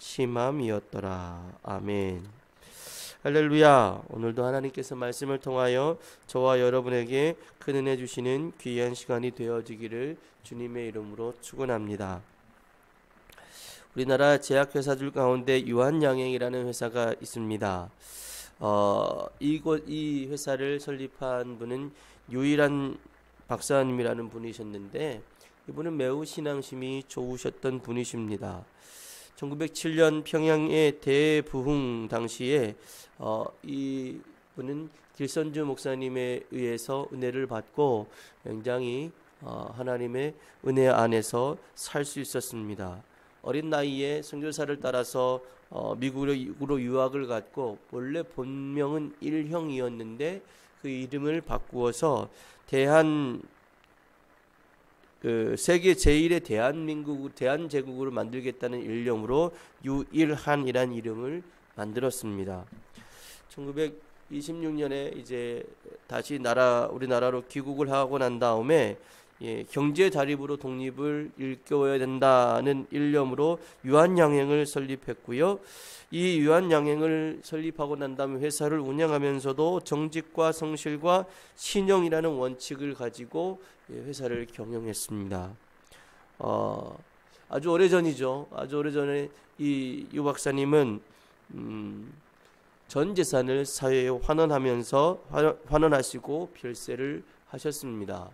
심함이었더라. 아멘. 할렐루야. 오늘도 하나님께서 말씀을 통하여 저와 여러분에게 큰 은혜 주시는 귀한 시간이 되어지기를 주님의 이름으로 축원합니다. 우리나라 제약회사들 가운데 유한양행이라는 회사가 있습니다. 이 회사를 설립한 분은 유일한 박사님이라는 분이셨는데, 이분은 매우 신앙심이 좋으셨던 분이십니다. 1907년 평양의 대부흥 당시에 이 분은 길선주 목사님에 의해서 은혜를 받고 굉장히 하나님의 은혜 안에서 살 수 있었습니다. 어린 나이에 선교사를 따라서 미국으로 유학을 갔고, 원래 본명은 일형이었는데 그 이름을 바꾸어서 세계 제1의 대한제국을 만들겠다는 일념으로 유일한이란 이름을 만들었습니다. 1926년에 이제 다시 우리나라로 귀국을 하고 난 다음에 경제 자립으로 독립을 일깨워야 된다는 일념으로 유한양행을 설립했고요. 이 유한양행을 설립하고 난 다음에 회사를 운영하면서도 정직과 성실과 신용이라는 원칙을 가지고 회사를 경영했습니다. 아주 오래전이죠. 아주 오래전에 이 유 박사님은 전 재산을 사회에 환원하시고 별세를 하셨습니다.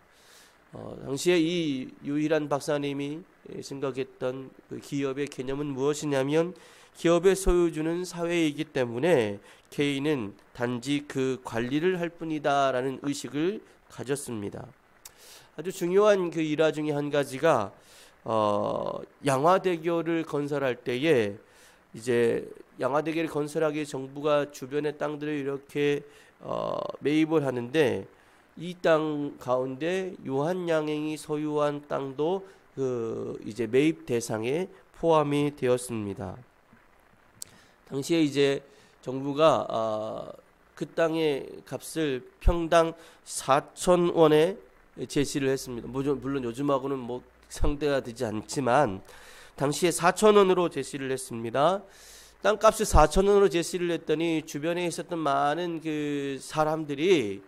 당시에 이 유일한 박사님이 생각했던 그 기업의 개념은 무엇이냐면, 기업의 소유주는 사회이기 때문에 개인은 단지 그 관리를 할 뿐이다라는 의식을 가졌습니다. 아주 중요한 그 일화 중에 한 가지가 양화대교를 건설할 때에 이제 양화대교를 건설하기 정부가 주변의 땅들을 이렇게 매입을 하는데, 이 땅 가운데 유한양행이 소유한 땅도 이제 매입 대상에 포함이 되었습니다. 당시에 이제 정부가 그 땅의 값을 평당 4,000원에 제시를 했습니다. 물론 요즘하고는 뭐 상대가 되지 않지만 당시에 4,000원으로 제시를 했습니다. 땅값을 4,000원으로 제시를 했더니 주변에 있었던 많은 그 사람들이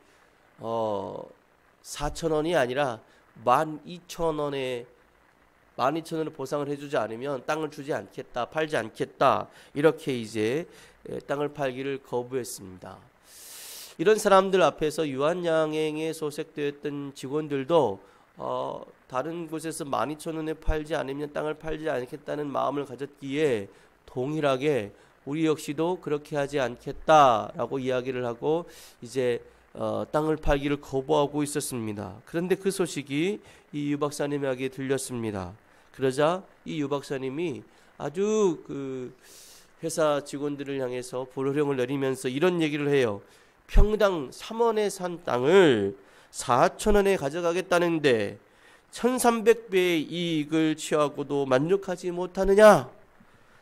4,000원이 아니라 12,000원에 12,000원을 보상을 해주지 않으면 땅을 주지 않겠다, 팔지 않겠다, 이렇게 이제 땅을 팔기를 거부했습니다. 이런 사람들 앞에서 유한양행에 소속되었던 직원들도 다른 곳에서 12,000원에 팔지 않으면 땅을 팔지 않겠다는 마음을 가졌기에 동일하게 우리 역시도 그렇게 하지 않겠다라고 이야기를 하고 이제 땅을 팔기를 거부하고 있었습니다. 그런데 그 소식이 이 유 박사님에게 들렸습니다. 그러자 이 유 박사님이 아주 그 회사 직원들을 향해서 불호령을 내리면서 이런 얘기를 해요. 평당 3원에 산 땅을 4,000원에 가져가겠다는데 1,300배의 이익을 취하고도 만족하지 못하느냐?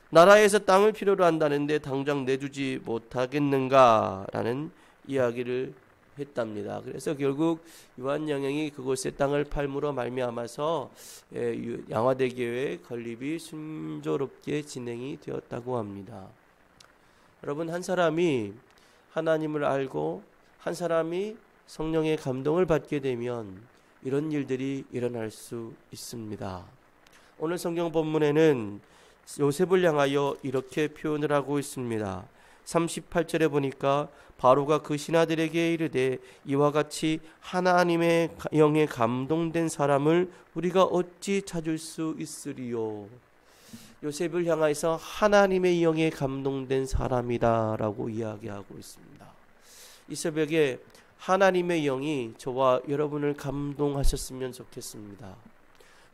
나라에서 땅을 필요로 한다는데 당장 내주지 못하겠는가? 라는 이야기를 했답니다. 그래서 결국 유한양행이 그곳에 땅을 팔므로 말미암아서 양화대교의 건립이 순조롭게 진행이 되었다고 합니다. 여러분, 한 사람이 하나님을 알고 한 사람이 성령의 감동을 받게 되면 이런 일들이 일어날 수 있습니다. 오늘 성경 본문에는 요셉을 향하여 이렇게 표현을 하고 있습니다. 38절에 보니까 바로가 그 신하들에게 이르되 이와 같이 하나님의 영에 감동된 사람을 우리가 어찌 찾을 수 있으리요. 요셉을 향해서 하나님의 영에 감동된 사람이다라고 이야기하고 있습니다. 이 새벽에 하나님의 영이 저와 여러분을 감동하셨으면 좋겠습니다.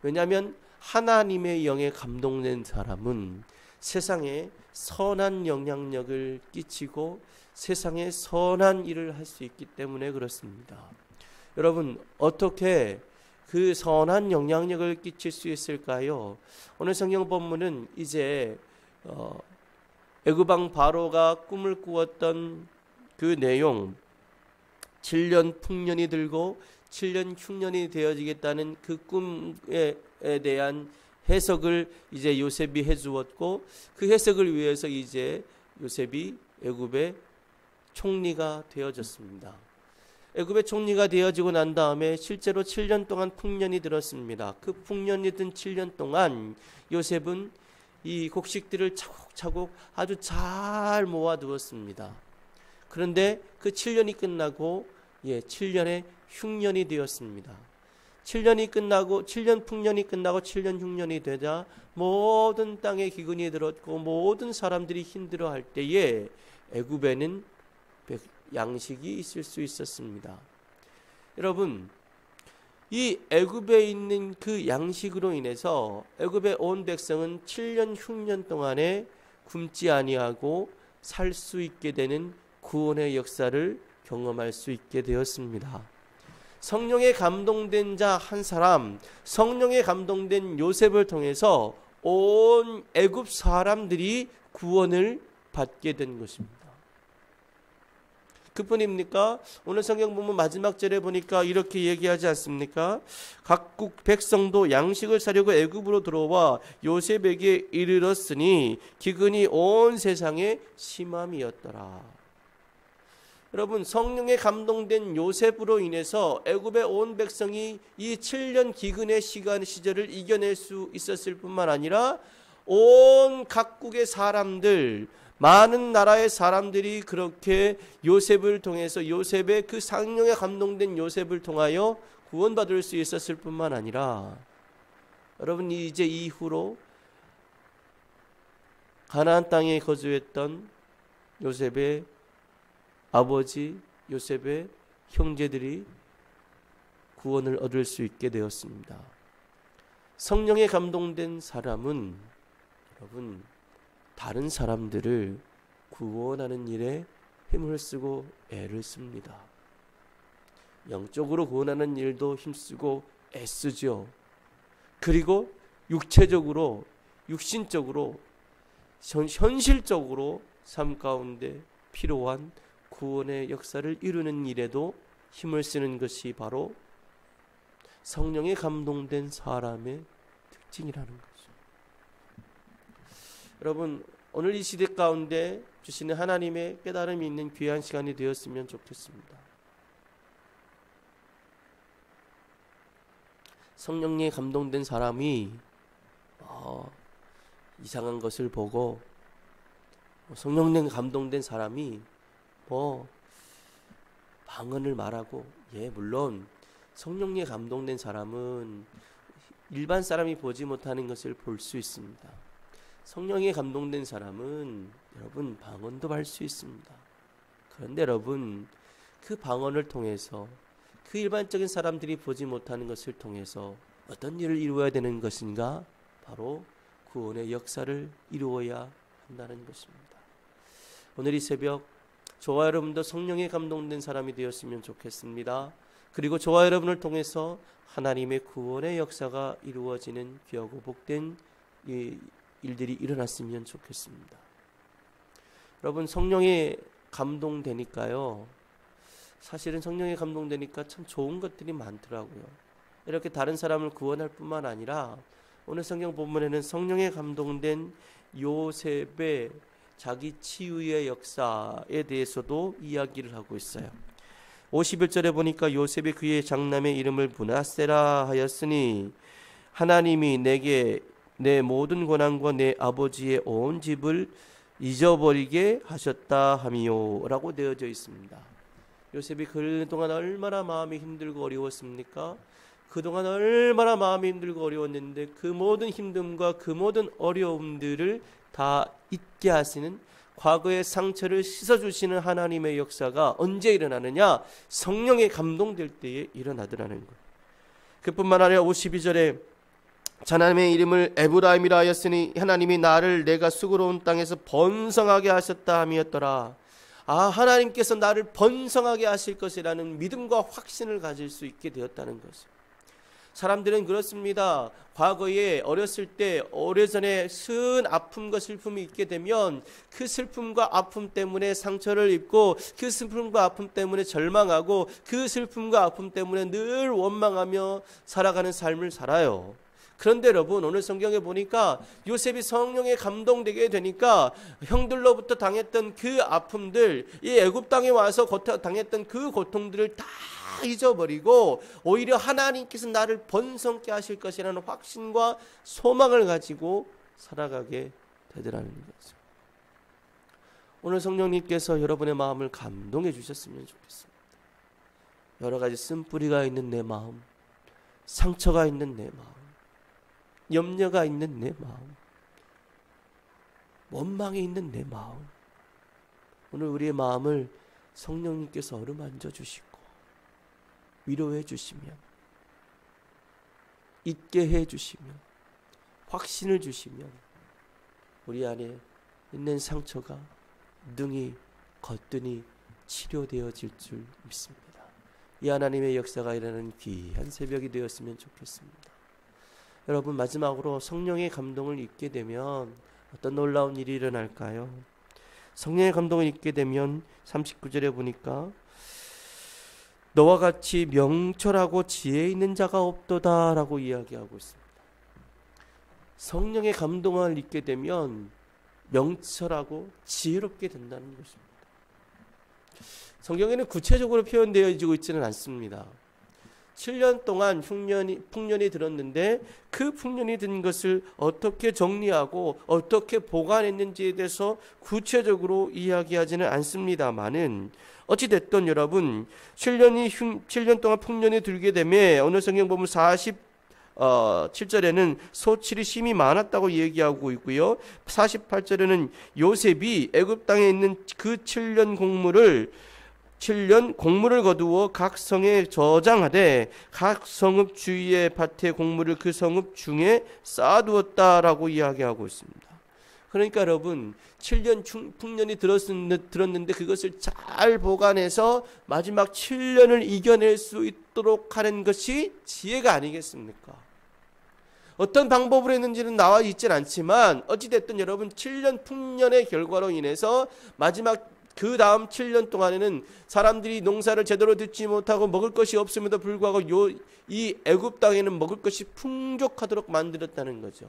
왜냐하면 하나님의 영에 감동된 사람은 세상에 선한 영향력을 끼치고 세상에 선한 일을 할 수 있기 때문에 그렇습니다. 여러분, 어떻게 그 선한 영향력을 끼칠 수 있을까요? 오늘 성경 본문은 이제 애굽왕 바로가 꿈을 꾸었던 그 내용, 7년 풍년이 들고 7년 흉년이 되어지겠다는 그 꿈에 대한 해석을 이제 요셉이 해주었고, 그 해석을 위해서 이제 요셉이 애굽의 총리가 되어졌습니다. 애굽의 총리가 되어지고 난 다음에 실제로 7년 동안 풍년이 들었습니다. 그 풍년이 든 7년 동안 요셉은 이 곡식들을 차곡차곡 아주 잘 모아두었습니다. 그런데 그 7년이 끝나고 7년의 흉년이 되었습니다. 7년 풍년이 끝나고 7년 흉년이 되자 모든 땅에 기근이 들었고 모든 사람들이 힘들어할 때에 애굽에는 양식이 있을 수 있었습니다. 여러분, 이 애굽에 있는 그 양식으로 인해서 애굽의 온 백성은 7년 흉년 동안에 굶지 아니하고 살 수 있게 되는 구원의 역사를 경험할 수 있게 되었습니다. 성령에 감동된 자 한 사람, 성령에 감동된 요셉을 통해서 온 애굽 사람들이 구원을 받게 된 것입니다. 그뿐입니까? 오늘 성경 보면 마지막 절에 보니까 이렇게 얘기하지 않습니까? 각국 백성도 양식을 사려고 애굽으로 들어와 요셉에게 이르렀으니 기근이 온 세상에 심함이었더라. 여러분, 성령에 감동된 요셉으로 인해서 애굽의 온 백성이 이 7년 기근의 시절을 이겨낼 수 있었을 뿐만 아니라 온 각국의 사람들, 많은 나라의 사람들이 그렇게 요셉을 통해서, 요셉의 그 성령에 감동된 요셉을 통하여 구원받을 수 있었을 뿐만 아니라, 여러분, 이제 이후로 가나안 땅에 거주했던 요셉의 아버지, 요셉의 형제들이 구원을 얻을 수 있게 되었습니다. 성령에 감동된 사람은 여러분, 다른 사람들을 구원하는 일에 힘을 쓰고 애를 씁니다. 영적으로 구원하는 일도 힘쓰고 애쓰죠. 그리고 육체적으로, 육신적으로, 현실적으로 삶 가운데 필요한 구원의 역사를 이루는 일에도 힘을 쓰는 것이 바로 성령에 감동된 사람의 특징이라는 거죠. 여러분, 오늘 이 시대 가운데 주시는 하나님의 깨달음이 있는 귀한 시간이 되었으면 좋겠습니다. 성령에 감동된 사람이 이상한 것을 보고, 성령에 감동된 사람이 방언을 말하고, 물론 성령에 감동된 사람은 일반 사람이 보지 못하는 것을 볼 수 있습니다. 성령에 감동된 사람은 여러분 방언도 할 수 있습니다. 그런데 여러분, 그 방언을 통해서, 그 일반적인 사람들이 보지 못하는 것을 통해서 어떤 일을 이루어야 되는 것인가? 바로 구원의 역사를 이루어야 한다는 것입니다. 오늘 이 새벽 저와 여러분도 성령에 감동된 사람이 되었으면 좋겠습니다. 그리고 저와 여러분을 통해서 하나님의 구원의 역사가 이루어지는 귀하고 복된 이 일들이 일어났으면 좋겠습니다. 여러분, 성령에 감동되니까요, 사실은 성령에 감동되니까 참 좋은 것들이 많더라고요. 이렇게 다른 사람을 구원할 뿐만 아니라 오늘 성경 본문에는 성령에 감동된 요셉의 자기 치유의 역사에 대해서도 이야기를 하고 있어요. 51절에 보니까 요셉이 그의 장남의 이름을 브나세라 하였으니 하나님이 내게 내 모든 고난과 내 아버지의 온 집을 잊어버리게 하셨다 하미요 라고 되어져 있습니다. 요셉이 그동안 얼마나 마음이 힘들고 어려웠습니까? 그동안 얼마나 마음이 힘들고 어려웠는데 그 모든 힘듦과 그 모든 어려움들을 다 잊게 하시는, 과거의 상처를 씻어주시는 하나님의 역사가 언제 일어나느냐? 성령에 감동될 때에 일어나더라는 것. 그뿐만 아니라 52절에 하나님의 이름을 에브라임이라 하였으니 하나님이 나를 내가 수고로운 땅에서 번성하게 하셨다 함이었더라. 하나님께서 나를 번성하게 하실 것이라는 믿음과 확신을 가질 수 있게 되었다는 것입니다. 사람들은 그렇습니다. 과거에 어렸을 때 오래전에 쓴 아픔과 슬픔이 있게 되면 그 슬픔과 아픔 때문에 상처를 입고, 그 슬픔과 아픔 때문에 절망하고, 그 슬픔과 아픔 때문에 늘 원망하며 살아가는 삶을 살아요. 그런데 여러분, 오늘 성경에 보니까 요셉이 성령에 감동되게 되니까 형들로부터 당했던 그 아픔들, 이 애굽 땅에 와서 당했던 그 고통들을 다 잊어버리고 오히려 하나님께서 나를 번성케 하실 것이라는 확신과 소망을 가지고 살아가게 되더라는 거죠. 오늘 성령님께서 여러분의 마음을 감동해 주셨으면 좋겠습니다. 여러 가지 쓴뿌리가 있는 내 마음, 상처가 있는 내 마음, 염려가 있는 내 마음, 원망이 있는 내 마음, 오늘 우리의 마음을 성령님께서 어루만져 주시고 위로해 주시면, 잊게 해 주시면, 확신을 주시면 우리 안에 있는 상처가 능히 거뜬히 치료되어질 줄 믿습니다. 이 하나님의 역사가 일어나는 귀한 새벽이 되었으면 좋겠습니다. 여러분, 마지막으로 성령의 감동을 잊게 되면 어떤 놀라운 일이 일어날까요? 성령의 감동을 잊게 되면 39절에 보니까 너와 같이 명철하고 지혜 있는 자가 없도다 라고 이야기하고 있습니다. 성령의 감동을 잊게 되면 명철하고 지혜롭게 된다는 것입니다. 성경에는 구체적으로 표현되어지고 있지는 않습니다. 7년 동안 풍년이 들었는데 그 풍년이 든 것을 어떻게 정리하고 어떻게 보관했는지에 대해서 구체적으로 이야기하지는 않습니다만은 어찌됐든 여러분 7년 동안 풍년이 들게 되면 오늘 성경 보면 47절에는 소출이 심히 많았다고 얘기하고 있고요. 48절에는 요셉이 애굽 땅에 있는 그 7년 곡물을 거두어 각 성에 저장하되 각 성읍 주위의 밭에 곡물을 그 성읍 중에 쌓아두었다라고 이야기하고 있습니다. 그러니까 여러분 7년 풍년이 들었는데 그것을 잘 보관해서 마지막 7년을 이겨낼 수 있도록 하는 것이 지혜가 아니겠습니까? 어떤 방법으로 했는지는 나와 있진 않지만 어찌됐든 여러분 7년 풍년의 결과로 인해서 마지막 그 다음 7년 동안에는 사람들이 농사를 제대로 짓지 못하고 먹을 것이 없음에도 불구하고 이 애굽 땅에는 먹을 것이 풍족하도록 만들었다는 거죠.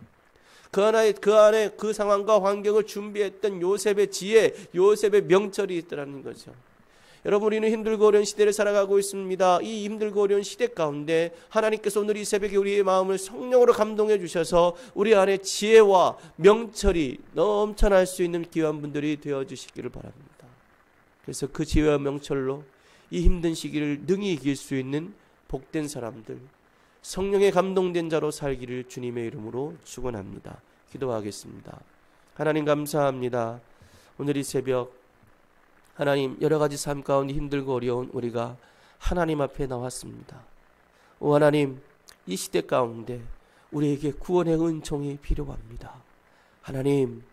그 안에 그 상황과 환경을 준비했던 요셉의 지혜, 요셉의 명철이 있더라는 거죠. 여러분, 우리는 힘들고 어려운 시대를 살아가고 있습니다. 이 힘들고 어려운 시대 가운데 하나님께서 오늘 이 새벽에 우리의 마음을 성령으로 감동해 주셔서 우리 안에 지혜와 명철이 넘쳐날 수 있는 귀한 분들이 되어주시기를 바랍니다. 그래서 그 지혜와 명철로 이 힘든 시기를 능히 이길 수 있는 복된 사람들, 성령에 감동된 자로 살기를 주님의 이름으로 축원합니다. 기도하겠습니다. 하나님 감사합니다. 오늘 이 새벽 하나님, 여러 가지 삶 가운데 힘들고 어려운 우리가 하나님 앞에 나왔습니다. 오 하나님, 이 시대 가운데 우리에게 구원의 은총이 필요합니다. 하나님,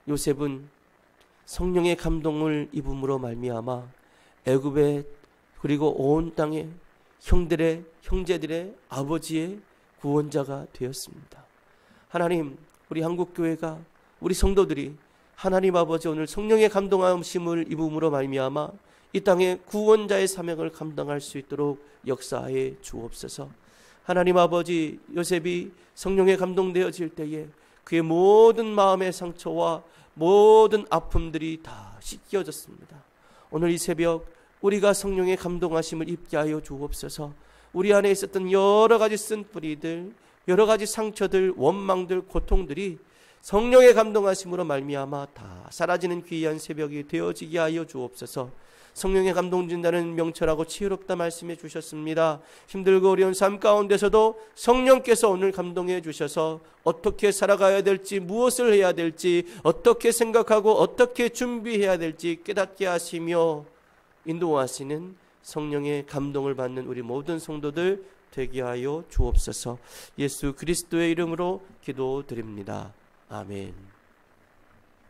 요셉은 성령의 감동을 입음으로 말미암아 애굽의 그리고 온 땅의 형제들의 아버지의 구원자가 되었습니다. 하나님, 우리 한국교회가, 우리 성도들이 하나님 아버지 오늘 성령의 감동하심을 입음으로 말미암아 이 땅의 구원자의 사명을 감당할 수 있도록 역사하여 주옵소서. 하나님 아버지, 요셉이 성령에 감동되어질 때에 그의 모든 마음의 상처와 모든 아픔들이 다 씻겨졌습니다. 오늘 이 새벽 우리가 성령의 감동하심을 입게 하여 주옵소서. 우리 안에 있었던 여러 가지 쓴뿌리들, 여러 가지 상처들, 원망들, 고통들이 성령의 감동하심으로 말미암아 다 사라지는 귀한 새벽이 되어지게 하여 주옵소서. 성령의 감동진다는 명철하고 지혜롭다 말씀해 주셨습니다. 힘들고 어려운 삶 가운데서도 성령께서 오늘 감동해 주셔서 어떻게 살아가야 될지, 무엇을 해야 될지, 어떻게 생각하고 어떻게 준비해야 될지 깨닫게 하시며 인도하시는 성령의 감동을 받는 우리 모든 성도들 되게 하여 주옵소서. 예수 그리스도의 이름으로 기도드립니다. 아멘.